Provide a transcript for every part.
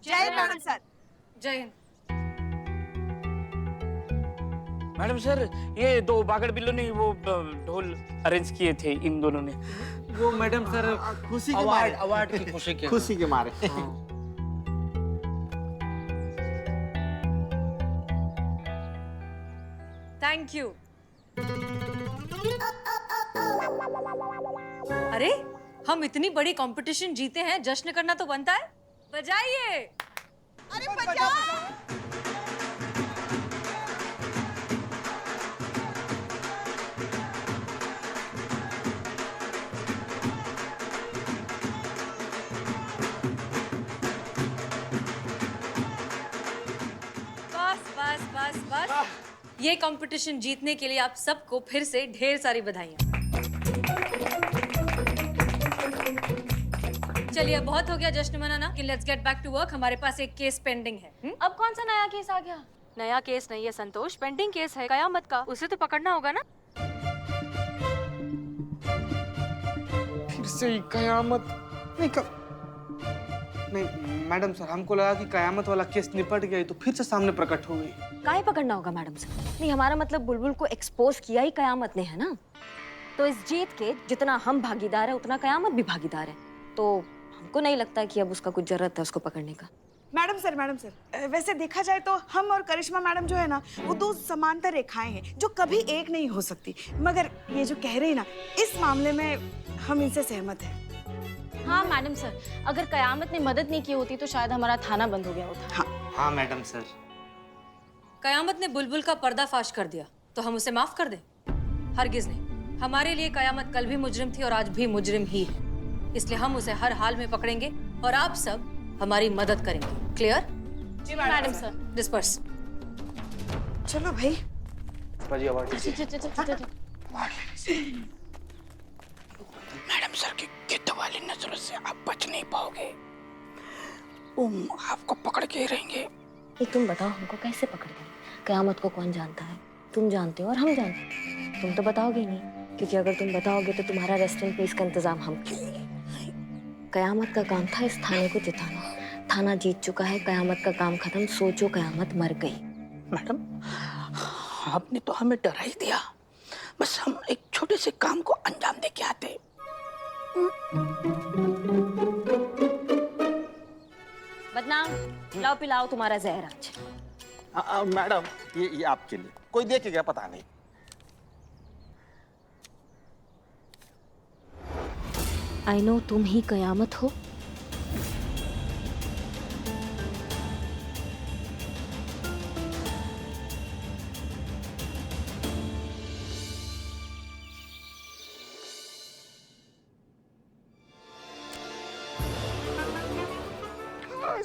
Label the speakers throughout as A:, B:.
A: जय Hind madam sir.
B: जय Hind.
C: Madam sir, ये दो बागड़ बिल्लों ने वो ढोल अरेंज किए थे इन दोनों ने।
D: वो मैडम सर
E: खुशी के मारे,
D: अवार्ड की खुशी के
E: खुशी के मारे।
B: Thank you. अरे हम इतनी बड़ी कंपटीशन जीते हैं, जश्न करना तो बनता है। बजाइए।
A: अरे बजाओ।
B: बस बस बस बस, ये कंपटीशन जीतने के लिए आप सबको फिर से ढेर सारी बधाइयाँ। चलिए अब बहुत हो गया जश्न मनाना, कि let's get back to work. हमारे पास एक केस पेंडिंग है।
F: अब कौन सा नया केस आ गया?
B: नया केस नहीं है संतोष, पेंडिंग केस है कयामत का, उसे तो पकड़ना होगा ना।
D: फिर से ही कयामत नहीं मैडम सर, हमको लगा कि कयामत वाला केस निपट गई तो फिर से सामने प्रकट हो गई।
F: काहे पकड़ना होगा मैडम से? नहीं, हमारा मतलब बुलबुल को एक्सपोज किया ही कयामत ने, है ना? तो इस जीत के जितना हम भागीदार है उतना कयामत भी भागीदार है। तो हमको नहीं लगता कि अब उसका कुछ जरूरत है उसको पकड़ने का।
A: मैडम सर, वैसे देखा जाए तो हम और करिश्मा मैडम जो है ना, वो दो समांतर रेखाएं हैं जो कभी एक नहीं हो सकती। मगर ये जो कह रही है ना, इस मामले में हम इनसे सहमत हैं।
F: हाँ मैडम सर, अगर कयामत ने मदद नहीं की होती तो शायद हमारा थाना बंद हो गया होता।
D: हाँ मैडम सर।
B: कयामत ने बुलबुल का पर्दाफाश कर दिया तो हम उसे माफ कर दें? हरगिज नहीं। हमारे लिए कयामत कल भी मुजरिम थी और आज भी मुजरिम ही है, इसलिए हम उसे हर हाल में पकड़ेंगे और आप सब हमारी मदद करेंगे। क्लियर?
A: जी
F: मैडम सर।
B: डिस्पर्स।
A: चलो भाई।
D: बाजी अवार्ड
C: मैडम सर की गिद्ध वाली नजरों से आप बच नहीं पाओगे, वो आपको पकड़ के ही रहेंगे।
F: ये तुम बताओ, हमको कैसे पकड़ेंगे? कयामत को कौन जानता है? तुम जानते हो और हम जानते हैं। तुम तो बताओगे नहीं, क्योंकि अगर तुम बताओगे तो तुम्हारा रेस्ट इन पीस का इंतजाम हम करेंगे। कयामत का काम था इस थाने को जिताना। थाना जीत चुका है, कयामत का काम खत्म। सोचो कयामत मर गई।
C: मैडम, आपने तो हमें डरा ही दिया, बस हम एक छोटे से काम को अंजाम दे के आते।
F: बदनाम, लाओ पिलाओ तुम्हारा जहर आज।
E: मैडम, ये आपके लिए। कोई देख गया पता नहीं।
F: आई नो तुम ही कयामत हो।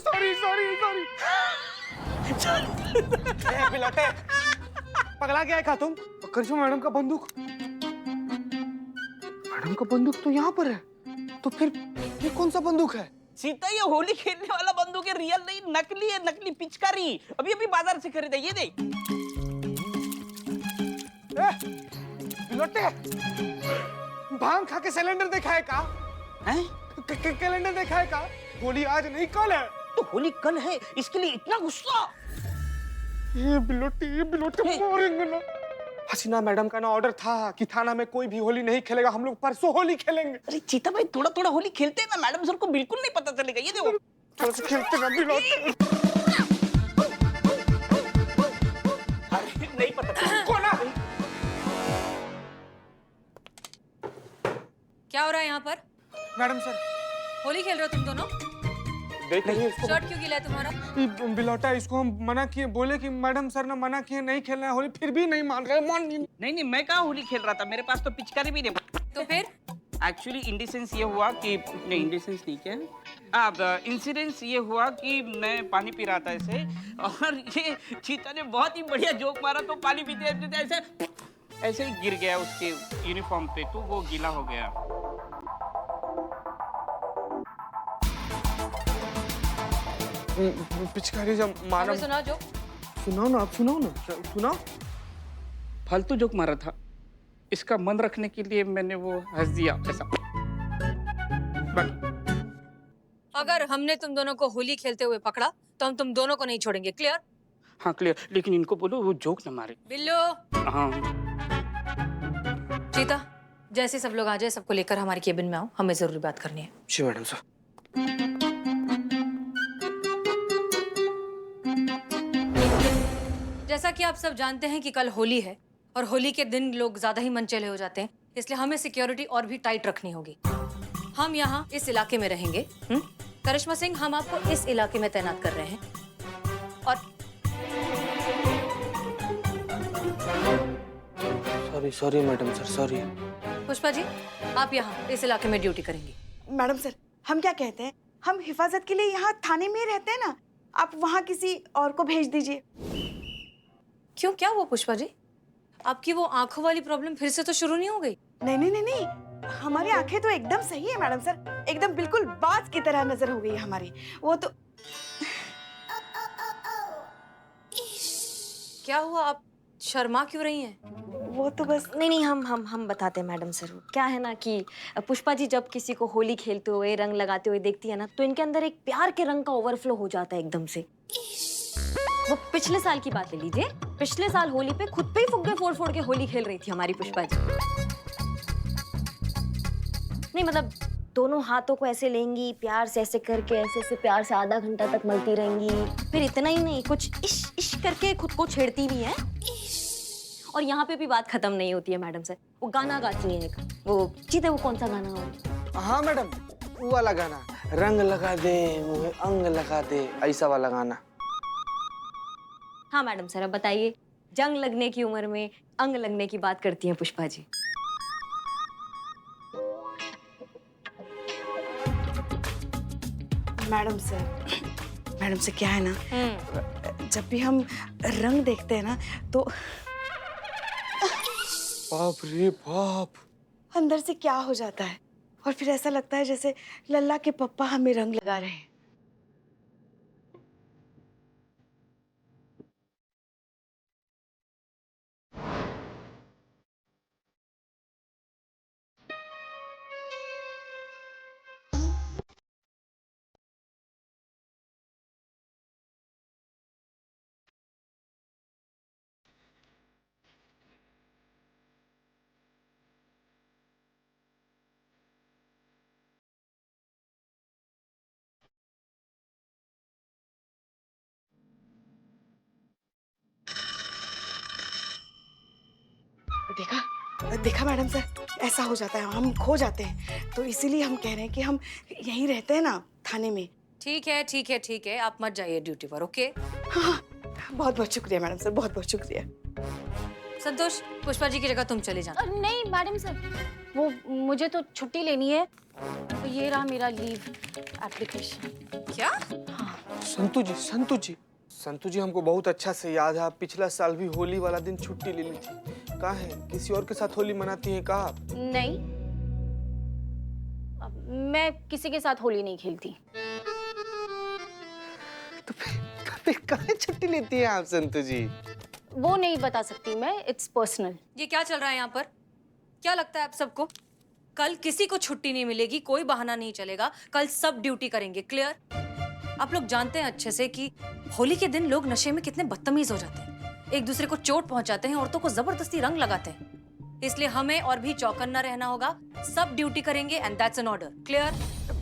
D: सॉरी। बिलौटे, पगला गया क्या तुम? करिश्मा मैडम का बंदूक, मैडम का बंदूक तो यहाँ पर है, तो फिर ये कौन सा बंदूक है?
C: सीता, ये होली खेलने वाला बंदूक है, रियल नहीं, नकली है, नकली पिचकारी। अभी अभी बाजार से खरीदा, ये देख।
D: बिलौटे, भांग खा के सिलेंडर देखा है का?
C: हैं?
D: कैलेंडर देखा है का? होली आज नहीं कल है।
C: तो होली कल है, इसके लिए इतना गुस्सा?
D: ये बिलोटी मारेंगे ना। हसीना मैडम का ना ऑर्डर था कि थाना में कोई भी होली नहीं खेलेगा, हम लोग परसों होली खेलेंगे।
C: अरे चीता भाई, थोड़ा थोड़ा होली खेलते हैं ना, मैडम सर को बिल्कुल नहीं पता चलेगा। ये देखो,
D: थोड़ा सा खेलते ना बिलोटी।
C: अरे नहीं पता
D: कौन है?
B: क्या हो रहा है यहाँ पर?
D: मैडम सर,
B: होली खेल रहे हो तुम दोनों?
D: देख रही है इसको।
B: शर्ट क्यों गीला है तुम्हारा?
D: ये बिलौटा, इसको हम मना किए, बोले कि मैडम सर ने मना किए नहीं खेलना है होली, फिर भी नहीं मान रहे।
C: नहीं, मैं कहाँ होली खेल रहा था, मेरे पास तो पिचकारी भी नहीं।
B: तो फिर?
C: एक्चुअली इंडिसेंस ये हुआ कि नहीं, इंडिसेंस नहीं, क्या है, अब इंसिडेंस ये हुआ कि मैं पानी पी रहा था ऐसे, और ये चीता ने बहुत ही बढ़िया जोक मारा, तो पानी पीते ऐसे ही गिर गया उसके यूनिफॉर्म पे, तो वो गीला हो गया।
D: पिचकारी जब मारा।
B: हमें सुनाओ जो।
D: सुनाओ ना, आप सुनाओ ना, सुनाओ।
C: फालतू जोक मारा था, इसका मन रखने के लिए मैंने वो हंस दिया ऐसा।
B: अगर हमने तुम दोनों को होली खेलते हुए पकड़ा तो हम तुम दोनों को नहीं छोड़ेंगे, क्लियर?
C: हाँ क्लियर, लेकिन इनको बोलो वो जोक न मारे।
B: बिल्लू,
C: हाँ
B: चीता, जैसे सब लोग आ जाए सबको लेकर हमारे केबिन में आओ, हमें जरूरी बात करनी है।
D: जी मैडम सर।
B: जैसा कि आप सब जानते हैं कि कल होली है और होली के दिन लोग ज्यादा ही मनचले हो जाते हैं, इसलिए हमें सिक्योरिटी और भी टाइट रखनी होगी। हम यहाँ इस इलाके में रहेंगे। करिश्मा सिंह, हम आपको इस इलाके में तैनात कर रहे हैं। और
D: sorry sorry madam sir, sorry.
B: Pushpa ji, आप यहाँ इस इलाके में ड्यूटी करेंगी।
A: मैडम सर, हम क्या कहते हैं, हम हिफाजत के लिए यहाँ थाने में ही रहते हैं ना, आप वहाँ किसी और को भेज दीजिए।
B: क्यों, क्या हुआ पुष्पा जी? आपकी वो आंखों वाली प्रॉब्लम फिर से तो शुरू नहीं हो गई?
A: नहीं नहीं नहीं नहीं, हमारी आंखें तो एकदम सही है मैडम सर, एकदम बिल्कुल बाज की तरह नजर हो गई है हमारी। वो तो
B: क्या हुआ, आप शर्मा क्यों रही हैं?
A: वो तो बस
F: नहीं, हम बताते हैं मैडम सर। क्या है ना कि पुष्पा जी जब किसी को होली खेलते हुए, रंग लगाते हुए देखती है ना, तो इनके अंदर एक प्यार के रंग का ओवरफ्लो हो जाता है एकदम से। वो पिछले साल की बात ले लीजिए, पिछले साल होली पे खुद पे ही फुग्गे फोड़ फोड़ के होली खेल रही थी हमारी पुष्पा जी। नहीं मतलब दोनों हाथों को ऐसे लेंगी, प्यार से ऐसे करके, ऐसे प्यार से आधा घंटा तक मलती रहेंगी। फिर इतना ही नहीं, कुछ इश इश करके खुद को छेड़ती भी हैं। और यहाँ पे भी बात खत्म नहीं होती है मैडम सर, वो गाना गाती हैं एक, वो चीते, वो कौन सा गाना हो?
D: हाँ मैडम, वो वाला गाना, रंग लगा दे मुझे अंग लगा दे, ऐसा वाला गाना।
F: हाँ मैडम सर, अब बताइए, जंग लगने की उम्र में अंग लगने की बात करती हैं पुष्पा जी।
A: मैडम से क्या है ना, जब भी हम रंग देखते हैं ना तो
D: बाप रे बाप,
A: अंदर से क्या हो जाता है, और फिर ऐसा लगता है जैसे लल्ला के पप्पा हमें रंग लगा रहे हैं। देखा मैडम सर, ऐसा हो जाता है, हम खो जाते हैं, तो इसीलिए हम कह रहे हैं कि हम यहीं रहते हैं ना थाने में।
B: ठीक है ठीक है ठीक है, आप मत जाइए ड्यूटी पर, ओके?
A: हाँ, बहुत बहुत शुक्रिया मैडम सर, बहुत बहुत शुक्रिया।
B: संतोष, पुष्पा जी की जगह तुम चले जाना।
G: नहीं मैडम सर, वो मुझे तो छुट्टी लेनी है, तो ये रहा मेरा लीव एप्लीकेशन।
B: क्या?
D: संतू जी हमको बहुत अच्छा से याद है, आप पिछला साल भी होली वाला दिन छुट्टी ले ली थी। कहाँ है, किसी और के साथ होली मनाती हैं कहाँ आप?
G: नहीं, मैं किसी के साथ होली नहीं खेलती।
D: तो फिर कहाँ छुट्टी लेती हैं आप संतू जी?
G: वो नहीं बता सकती मैं, इट्स पर्सनल।
B: ये क्या चल रहा है यहाँ पर? क्या लगता है आप सबको? कल किसी को छुट्टी नहीं मिलेगी, कोई बहाना नहीं चलेगा, कल सब ड्यूटी करेंगे, क्लियर? आप लोग जानते हैं अच्छे से कि होली के दिन लोग नशे में कितने बदतमीज हो जाते हैं, एक दूसरे को चोट पहुंचाते हैं, औरतों को जबरदस्ती रंग लगाते हैं। इसलिए हमें और भी चौकन्ना रहना होगा, सब ड्यूटी करेंगे and that's an order, clear?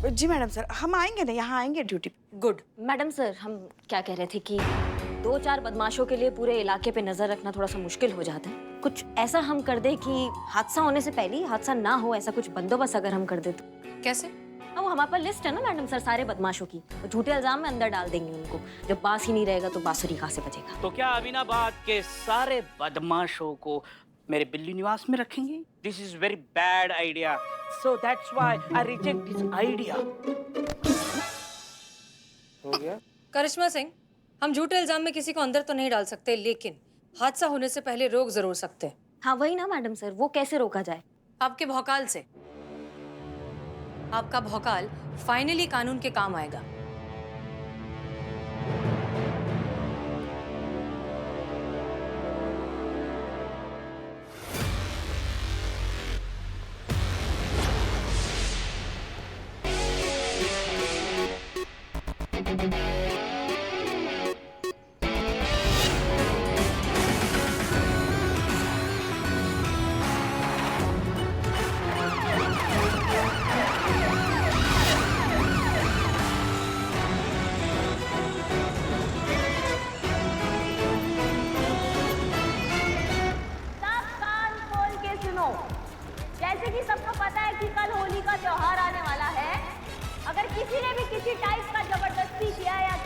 A: जी मैडम सर, हम आएंगे ना, यहाँ आएंगे ड्यूटी।
B: गुड।
F: मैडम सर, हम क्या कह रहे थे कि 2-4 बदमाशों के लिए पूरे इलाके पे नजर रखना थोड़ा सा मुश्किल हो जाता है। कुछ ऐसा हम कर दे कि हादसा होने से पहले ही हादसा ना हो, ऐसा कुछ बंदोबस्त अगर हम कर दे तो।
B: कैसे?
F: अब वो हमारे पास लिस्ट है ना मैडम सर, सारे बदमाशों की, तो झूठे इल्जाम में अंदर डाल देंगे उनको। जब बास ही नहीं रहेगा तो बांसुरी कहाँ से बजेगा?
C: तो क्या अमीनाबाद के सारे बदमाशों को मेरे बिल्ली निवास में रखेंगे? This is very bad idea, so that's why I reject this idea.
D: हो गया?
B: करिश्मा सिंह, हम झूठे इल्जाम में किसी को अंदर तो नहीं डाल सकते, लेकिन हादसा होने से पहले रोक जरूर सकते हैं।
F: हाँ वही ना मैडम सर, वो कैसे रोका जाए?
B: आपके भौकाल से। आपका भौकाल फाइनली कानून के काम आएगा।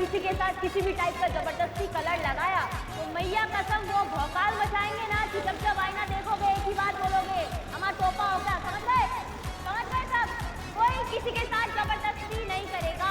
H: किसी के साथ किसी भी टाइप का जबरदस्ती कलर लगाया तो मैया कसम वो भौकाल मचाएंगे ना कि जब आईना देखोगे एक ही बात बोलोगे, हमारा टोपा होगा। समझ गए सब? कोई किसी के साथ जबरदस्ती नहीं करेगा।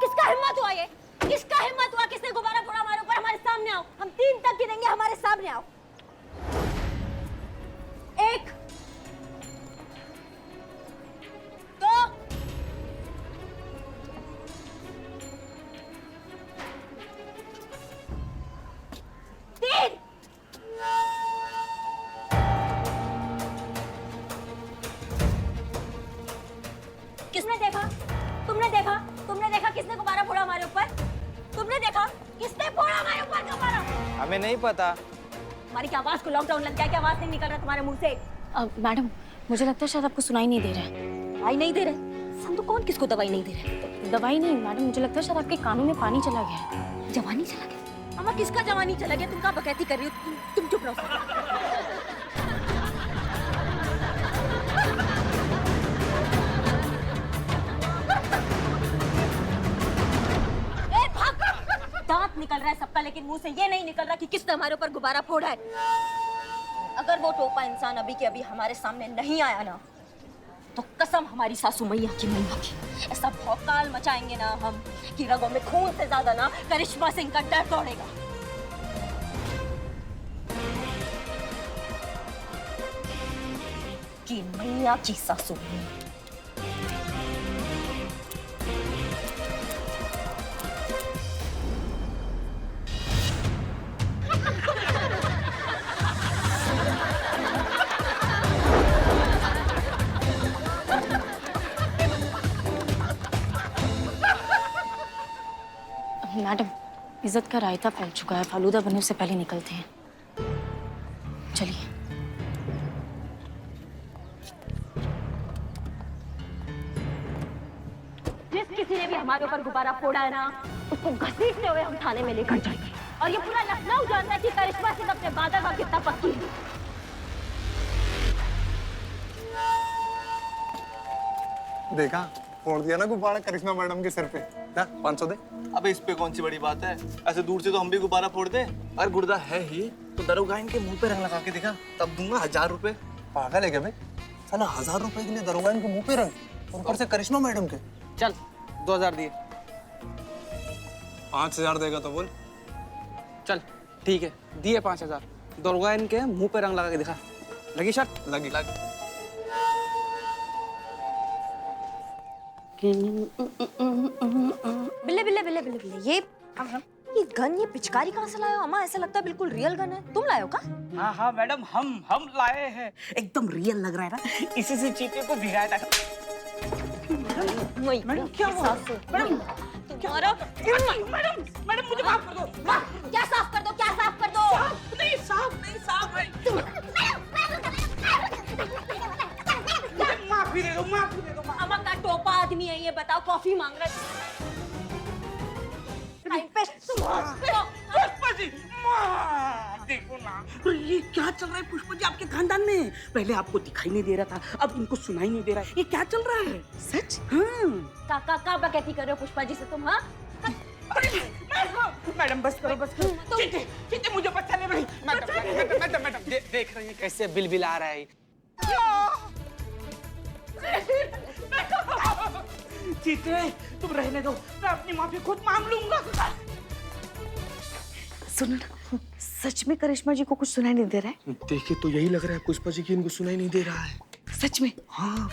H: किसका हिम्मत हुआ ये? किसका हिम्मत हुआ? किसने गुब्बारा फोड़ा हमारे ऊपर? हमारे सामने आओ, हम 3 तक गिनेंगे, हमारे सामने आओ। 1 2 3। किसने देखा? तुमने देखा? तुमने देखा किसने गुब्बारा फोड़ा हमारे ऊपर? तुमने देखा किसने फोड़ा हमारे ऊपर गुब्बारा?
I: हमें नहीं पता।
H: हमारी क्या आवाज को लॉकडाउन लग गया? क्या आवाज नहीं निकल रहा तुम्हारे मुंह से?
G: मैडम, मुझे लगता है शायद आपको सुनाई नहीं दे रहा है।
H: दवाई नहीं दे रहे? संतु कौन किसको दवाई नहीं दे रहे?
G: दवाई नहीं मैडम, मुझे लगता है शायद आपके कानों में पानी चला गया है।
H: जवानी चला गया? अम्मा किसका जवानी चला गया? तुम क्या बकैती कर रही हो? तुम चुप रहो। दांत निकल रहा है सबका, लेकिन मुंह से ये नहीं निकल रहा कि किसने हमारे ऊपर गुब्बारा फोड़ा है। अगर वो टोपा इंसान अभी के अभी हमारे सामने नहीं आया ना, तो कसम हमारी सासू मैया की ऐसा भौकाल मचाएंगे ना हम कि रगों में खून से ज्यादा ना करिश्मा सिंह का डर दौड़ेगा। कि मैया की सासू मैया।
G: मैडम, इज्जत का रायता फैल चुका है, फालूदा बनने से पहले निकलते हैं। चलिए।
H: जिस किसी ने भी हमारे ऊपर गुब्बारा फोड़ा है ना, उसको घसीटते हुए हम थाने में लेकर जाएंगे। और ये पूरा लखनऊ जानता है कि करिश्मा सिंह अपने बादल का कितना पक्की है।
D: देखा, फोड़ दिया ना गुब्बारा करिश्मा मैडम के सर पे। ना 500 दे।
I: अबे इस पे कौन सी बड़ी बात है? ऐसे दूर से तो हम भी गुब्बारा फोड़ दे। अगर गुर्दा है ही तो दरोगा इनके मुंह पे रंग लगा के दिखा, तब दूंगा 1000 रुपए।
D: पागल है क्या बे? साला 1000 रुपए के लिए दरोगा इनके मुंह पे रंग, और ऊपर से करिश्मा मैडम के।
I: चल 2000 दिए।
D: 5000 देगा तो बोल।
I: चल ठीक है, दिए 5000। दरोगा इनके मुंह पे रंग लगा के दिखा। लगी शर्त?
D: लगी।
H: बिल्ले बिल्ले बिल्ले बिल्ले बिल्ले, ये गन, ये पिचकारी कहाँ से लाए हो? अम्मा ऐसा लगता है बिल्कुल रियल गन है। तुम लाए हो का?
C: हाँ हाँ मैडम, हम लाए हैं। एकदम रियल लग रहा है ना, इसी से चीते को भिगाया था। मैडम क्या हुआ? मैडम
H: तुम्हारा
C: मैडम मुझे माफ कर दो।
H: क्या साफ कर दो? क्या साफ कर दो?
C: साफ है। माफी दे दो।
H: अम्मा का टोपा आदमी है ये, बताओ कॉफी मांग रहा है। टाइम पे
C: पुष्पा जी, देखो ना, तो ये क्या चल रहा है पुष्पा जी आपके खानदान में? पहले आपको दिखाई नहीं दे रहा था, अब इनको सुनाई नहीं दे रहा है। ये क्या चल रहा है? सच? हाँ।
H: का बकैती कर रहे हो पुष्पा जी से तुम? हाँ
C: मैडम बस करो। चीते मुझे बच्चा ले भाई। मैडम देख रही है
I: कैसे बिल आ रहा है।
C: चीते तुम रहने दो, मैं अपनी माफी खुद मांग लूंगा।
A: सुनो ना, सच में करिश्मा जी को कुछ सुनाई नहीं दे रहा है?
D: देखिए तो यही लग रहा है पुष्पा जी की इनको सुनाई नहीं दे रहा है।
A: सच में?
D: हाँ।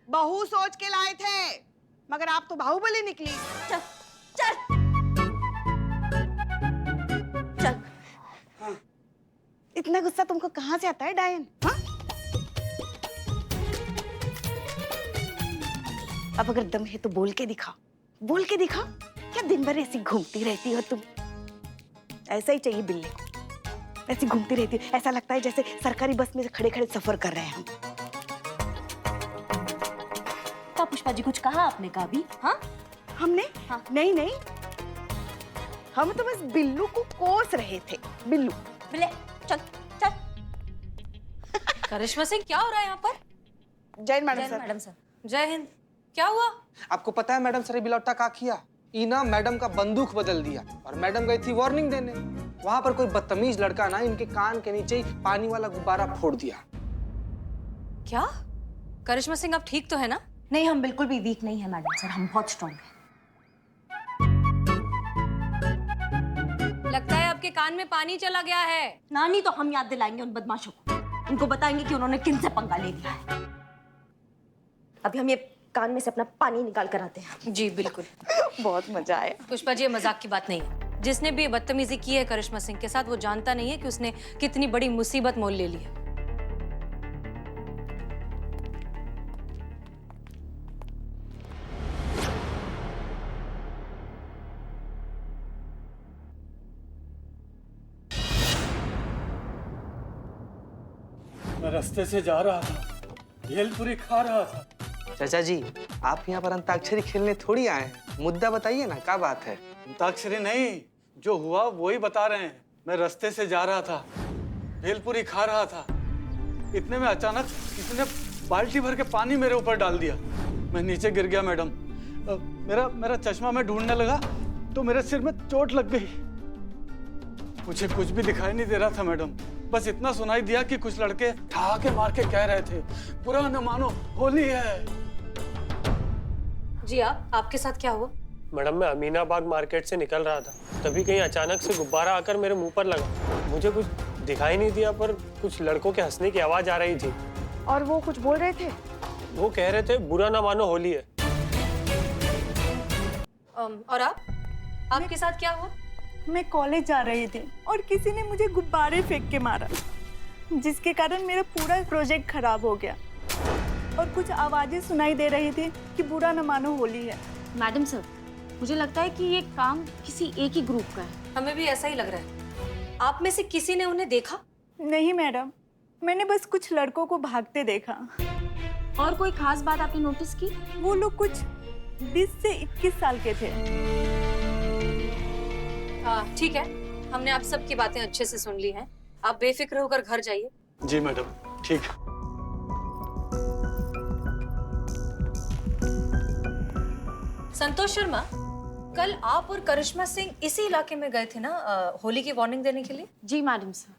A: बहू सोच के लाए थे, मगर आप तो बाहुबली निकली।
H: चल चल चल।
A: इतना गुस्सा तुमको कहाँ से आता है डायन? हाँ? अब अगर दम है तो बोल के दिखा, बोल के दिखा। क्या दिन भर ऐसी घूमती रहती हो तुम? ऐसा ही चाहिए बिल्ली, ऐसी घूमती रहती हो। ऐसा लगता है जैसे सरकारी बस में खड़े खड़े सफर कर रहे हैं हम।
H: का पुष्पा जी? कुछ कहा आपने का अभी? हाँ
A: हमने?
H: हाँ।
A: नहीं नहीं, हम तो बस बिल्लू को कोस रहे थे। बिल्लू
H: बिल्ले, चल चल।
B: करिश्मा सिंह, क्या हो रहा है यहाँ पर?
A: जय मैडम सर।
H: Madam sir.
B: जय हिंद। क्या हुआ?
D: आपको पता है मैडम सर बिलौटा का किया? इना मैडम का बंदूक बदल दिया और मैडम गई थी वार्निंग देने। वहां पर कोई बदतमीज लड़का ना इनके कान के नीचे ही पानी वाला गुब्बारा फोड़ दिया।
B: क्या? करिश्मा सिंह, आप ठीक तो है ना?
H: नहीं, हम बिल्कुल भी वीक नहीं है मैडम सर, हम बहुत स्ट्रांग हैं।
B: लगता है आपके कान में पानी चला गया है।
H: नानी, तो हम याद दिलाएंगे उन बदमाशों को, उनको बताएंगे कि उन्होंने किनसे पंगा ले लिया है। अभी हम ये कान में से अपना पानी निकाल कर आते हैं।
B: जी बिल्कुल।
A: बहुत मजा आया।
B: पुष्पा जी, ये मजाक की बात नहीं है। जिसने भी ये बदतमीजी की है करिश्मा सिंह के साथ, वो जानता नहीं है कि उसने कितनी बड़ी मुसीबत मोल ले ली है।
J: मैं रास्ते से जा रहा था, भेलपुरी खा रहा था।
D: चाचा जी, आप यहाँ पर अंताक्षरी खेलने थोड़ी आए हैं। मुद्दा बताइए ना, क्या बात है?
J: अंताक्षरी नहीं, जो हुआ वही बता रहे हैं। मैं रास्ते से जा रहा था, भेलपुरी खा रहा था, इतने में अचानक किसी ने बाल्टी भर के पानी मेरे ऊपर डाल दिया। मैं नीचे गिर गया मैडम। मेरा चश्मा मैं ढूंढने लगा तो मेरे सिर में चोट लग गई। मुझे कुछ भी दिखाई नहीं दे रहा था मैडम, बस इतना सुनाई दिया कि कुछ लड़के ठहाके मार के कह रहे थे, बुरा न मानो, होली है।
B: जी आपके साथ क्या हुआ?
K: मैडम, मैं अमीनाबाद मार्केट से निकल रहा था, तभी कहीं अचानक से गुब्बारा आकर मेरे मुंह पर लगा। मुझे कुछ दिखाई नहीं दिया, पर कुछ लड़कों के हंसने की आवाज आ रही थी।
A: और वो कुछ बोल रहे थे?
K: वो कह रहे थे, बुरा ना मानो, होली है।
B: और आपके साथ क्या हुआ?
L: मैं कॉलेज जा रही थी और किसी ने मुझे गुब्बारे फेंक के मारा, जिसके कारण मेरा पूरा प्रोजेक्ट खराब हो गया। और कुछ आवाजें सुनाई दे रही थी कि बुरा न मानो, होली है।
G: मैडम सर, मुझे लगता है कि ये काम किसी एक ही ग्रुप का है।
B: हमें भी ऐसा ही लग रहा है। आप में से किसी ने उन्हें देखा?
L: नहीं मैडम, मैंने बस कुछ लड़कों को भागते देखा।
G: और कोई खास बात आपने नोटिस की?
L: वो लोग कुछ 20 से 21 साल के थे।
B: ठीक है, हमने आप सबकी बातें अच्छे से सुन ली हैं। आप बेफिक्र होकर घर जाइए।
J: जी मैडम, ठीक।
B: संतोष शर्मा, कल आप और करिश्मा सिंह इसी इलाके में गए थे ना होली की वार्निंग देने के लिए?
G: जी मैडम सर।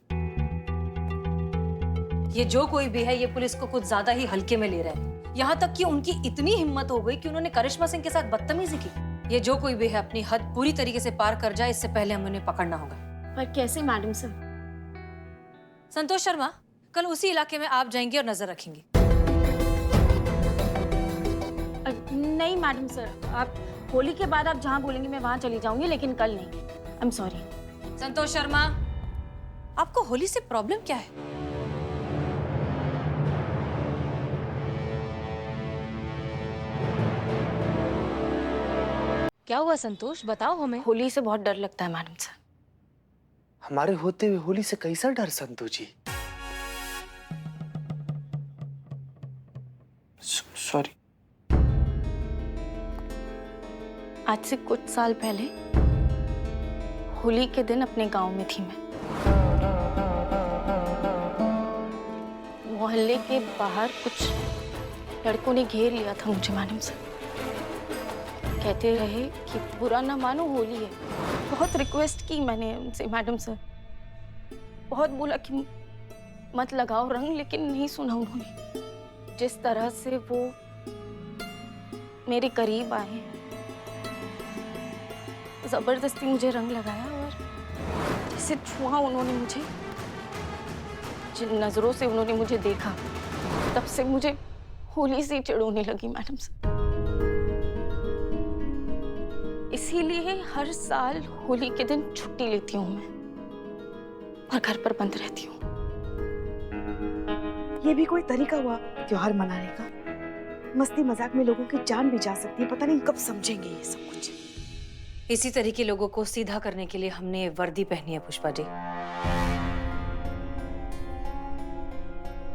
B: ये जो कोई भी है, ये पुलिस को कुछ ज्यादा ही हल्के में ले रहा है। यहाँ तक कि उनकी इतनी हिम्मत हो गई कि उन्होंने करिश्मा सिंह के साथ बदतमीजी की। ये जो कोई भी है अपनी हद पूरी तरीके से पार कर जाए, इससे पहले हमें उन्हें पकड़ना होगा।
G: पर कैसे मैडम सर?
B: संतोष शर्मा, कल उसी इलाके में आप जाएंगे और नजर रखेंगे।
G: नहीं मैडम सर, आप होली के बाद आप जहाँ बोलेंगे मैं वहाँ चली जाऊंगी, लेकिन कल नहीं। I am sorry.
B: Santosh Sharma, आपको होली से प्रॉब्लम क्या है? क्या हुआ संतोष, बताओ हमें।
G: होली से बहुत डर लगता है मैडम सर।
D: हमारे होते हुए होली से कैसा डर संतू जी? सॉरी।
G: आज से कुछ साल पहले होली के दिन अपने गांव में थी मैं। मोहल्ले के बाहर कुछ लड़कों ने घेर लिया था मुझे मैडम सर। कहते रहे कि बुरा ना मानो, होली है। बहुत रिक्वेस्ट की मैंने उनसे मैडम सर, बहुत बोला कि मत लगाओ रंग, लेकिन नहीं सुना उन्होंने। जिस तरह से वो मेरे करीब आए हैं, जबरदस्ती मुझे रंग लगाया और जैसे छुआ उन्होंने मुझे, जिन नजरों से उन्होंने मुझे देखा, तब से मुझे होली से चिढ़ होने लगी मैडम सर। इसीलिए हर साल होली के दिन छुट्टी लेती हूँ मैं और घर पर बंद रहती हूँ।
A: ये भी कोई तरीका हुआ त्योहार मनाने का? मस्ती मजाक में लोगों की जान भी जा सकती है, पता नहीं कब समझेंगे ये सब कुछ।
B: इसी तरह के लोगों को सीधा करने के लिए हमने वर्दी पहनी है पुष्पा जी।